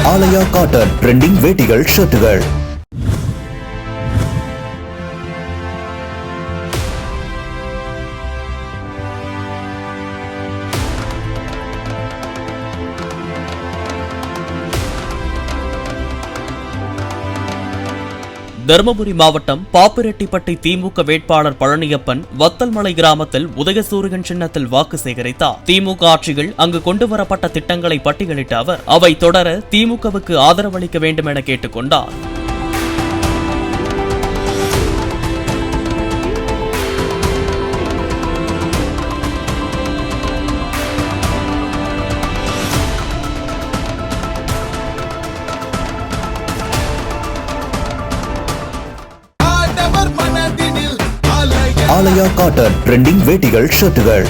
ஆலயா cotton trending வேட்டிகள் ஷர்ட்டுகள். Dharmapuri மாவட்டம் பாப்பிரெட்டிப்பட்டி திமுக வேட்பாளர் பழனியப்பன் வத்தல்மலை கிராமத்தில் உதயசூரியன் சின்னத்தில் வாக்கு சேகரித்தார். திமுக ஆட்சியில் அங்கு கொண்டுவரப்பட்ட திட்டங்களை பட்டியலிட்ட அவர் அவை தொடர திமுகவுக்கு ஆதரவளிக்க வேண்டும் என கேட்டுக் கொண்டார். ஆலயா காட்டன் ட்ரெண்டிங் வேட்டிகள் ஷர்ட்டுகள்.